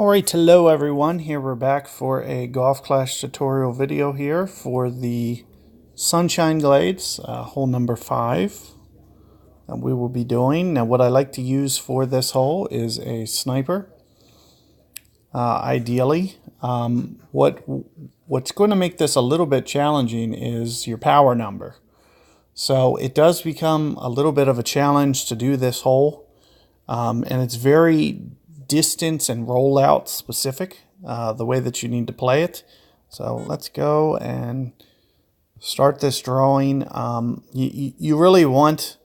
Alright, hello everyone. Here we're back for a Golf Clash tutorial video here for the Sunshine Glades, hole number 5 that we will be doing. Now what I like to use for this hole is a sniper, ideally. What's going to make this a little bit challenging is your power number. So it does become a little bit of a challenge to do this hole, and it's very distance and rollout specific, the way that you need to play it. So let's go and start this drawing. You really want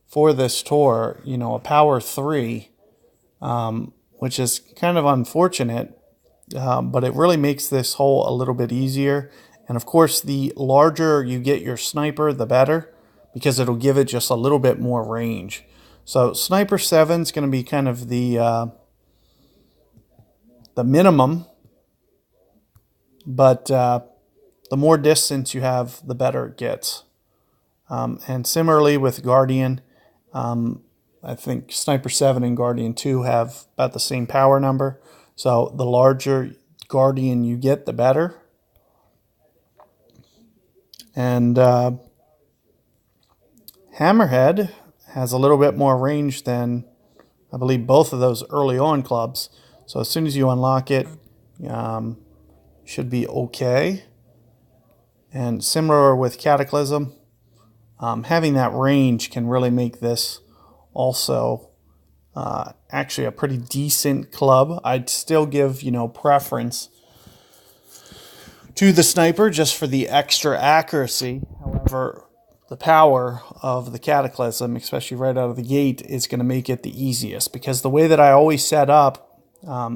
for this tour, a power 3, which is kind of unfortunate, but it really makes this hole a little bit easier. And of course, the larger you get your sniper, the better, because it'll give it just a little bit more range. So sniper 7 is going to be kind of the minimum, but the more distance you have, the better it gets. And similarly with Guardian, I think Sniper 7 and Guardian 2 have about the same power number. So the larger Guardian you get, the better. And Hammerhead has a little bit more range than, I believe, both of those early on clubs. So as soon as you unlock it, should be okay. And similar with Cataclysm, having that range can really make this also actually a pretty decent club. I'd still give, preference to the sniper just for the extra accuracy. However, the power of the Cataclysm, especially right out of the gate, is going to make it the easiest, because the way that I always set up,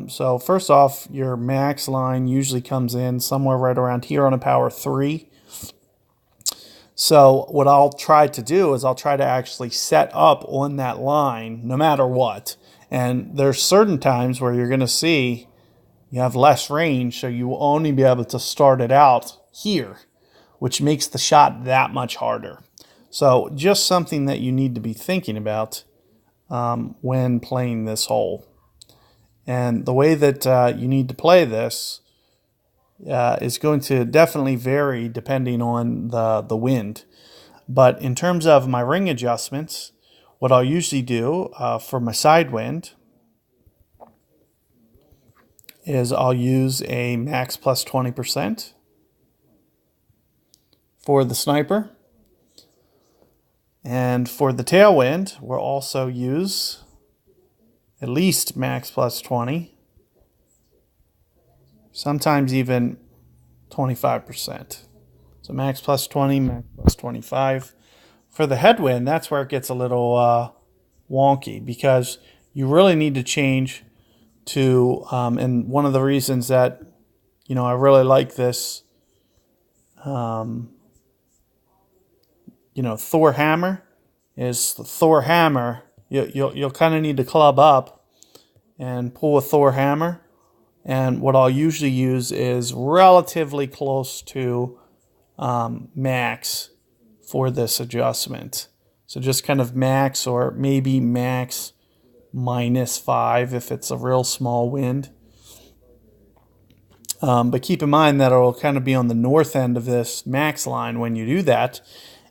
so first off, your max line usually comes in somewhere right around here on a power 3. So what I'll try to do is I'll try to actually set up on that line no matter what. And there's certain times where you're going to see you have less range, so you will only be able to start it out here, which makes the shot that much harder. So just something that you need to be thinking about when playing this hole. And the way that you need to play this is going to definitely vary depending on the wind. But in terms of my ring adjustments, what I'll usually do for my side wind is I'll use a max plus 20% for the sniper. And for the tailwind, we'll also use at least max plus 20, sometimes even 25%. So max plus 20, max plus 25. For the headwind, that's where it gets a little wonky, because you really need to change to, and one of the reasons that, I really like this, Thor hammer is the Thor hammer. You'll kind of need to club up and pull a Thor hammer. And what I'll usually use is relatively close to max for this adjustment. So just kind of max, or maybe max minus 5 if it's a real small wind. But keep in mind that it'll kind of be on the north end of this max line when you do that.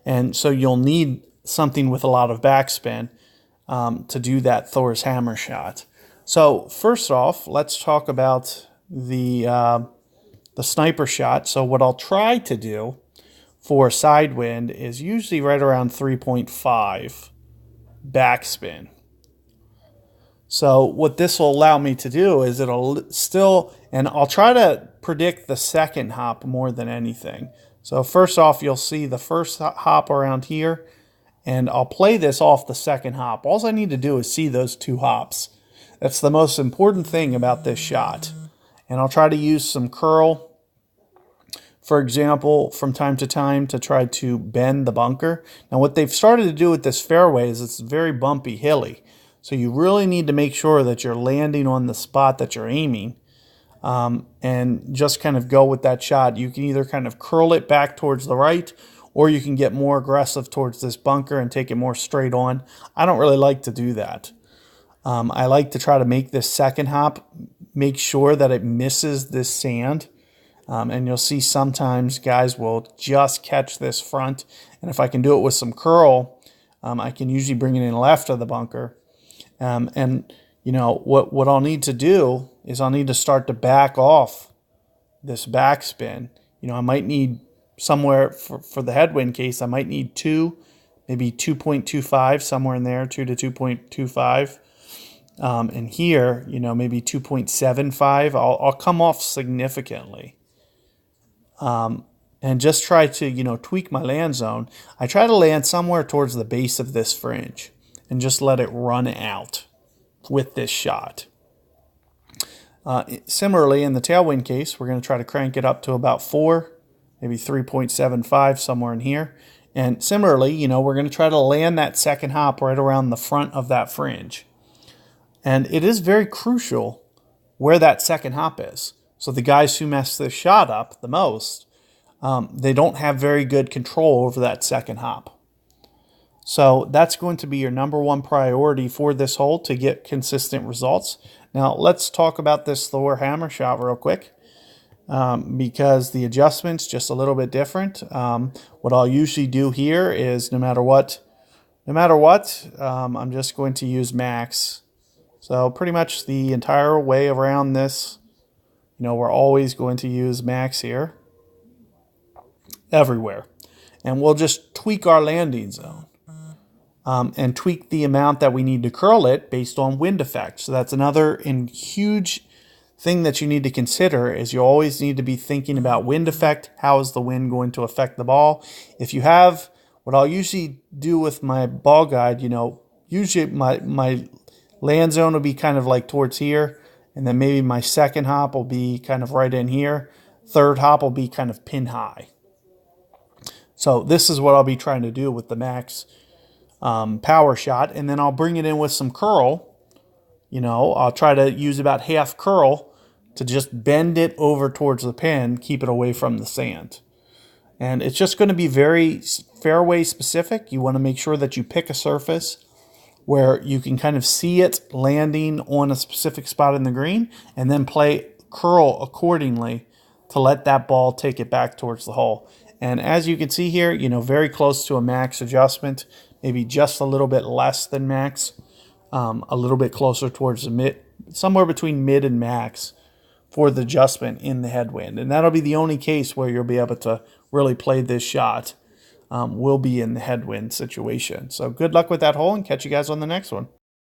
And so you'll need something with a lot of backspin to do that Thor's hammer shot. So first off, let's talk about the sniper shot. So what I'll try to do for side wind is usually right around 3.5 backspin. So what this will allow me to do is it'll still, and I'll try to predict the second hop more than anything. So first off, you'll see the first hop around here, and I'll play this off the second hop. All I need to do is see those 2 hops. That's the most important thing about this shot. And I'll try to use some curl, for example, from time to time to try to bend the bunker. Now what they've started to do with this fairway is it's very bumpy, hilly. So you really need to make sure that you're landing on the spot that you're aiming, and just kind of go with that shot. You can either kind of curl it back towards the right, or you can get more aggressive towards this bunker and take it more straight on. I don't really like to do that. I like to try to make this second hop make sure that it misses this sand. And you'll see sometimes guys will just catch this front. And if I can do it with some curl, I can usually bring it in left of the bunker. And you know, what I'll need to do is I'll need to start to back off this backspin. You know, I might need somewhere for the headwind case, I might need 2, maybe 2.25, somewhere in there, 2 to 2.25. And here, you know, maybe 2.75. I'll come off significantly. And just try to, you know, tweak my land zone. I try to land somewhere towards the base of this fringe and just let it run out with this shot. Similarly, in the tailwind case, we're going to try to crank it up to about 4, maybe 3.75, somewhere in here. And similarly, you know, we're going to try to land that second hop right around the front of that fringe. And it is very crucial where that second hop is. So the guys who mess this shot up the most, they don't have very good control over that second hop. So that's going to be your number one priority for this hole to get consistent results. Now let's talk about this Thor hammer shot real quick, because the adjustment's just a little bit different. What I'll usually do here is no matter what, I'm just going to use max. So pretty much the entire way around this, you know, we're always going to use max here, everywhere. And we'll just tweak our landing zone. And tweak the amount that we need to curl it based on wind effect. So that's another huge thing that you need to consider is you always need to be thinking about wind effect. How is the wind going to affect the ball? If you have, what I'll usually do with my ball guide, you know, usually my land zone will be kind of like towards here. And then maybe my second hop will be kind of right in here. Third hop will be kind of pin high. So this is what I'll be trying to do with the max power shot, and then I'll bring it in with some curl. You know, I'll try to use about half curl to just bend it over towards the pin, keep it away from the sand. And it's just going to be very fairway specific. You want to make sure that you pick a surface where you can kind of see it landing on a specific spot in the green, and then play curl accordingly to let that ball take it back towards the hole. And as you can see here, you know, very close to a max adjustment. Maybe just a little bit less than max, a little bit closer towards the mid, somewhere between mid and max for the adjustment in the headwind. And that'll be the only case where you'll be able to really play this shot, will be in the headwind situation. So good luck with that hole, and catch you guys on the next one.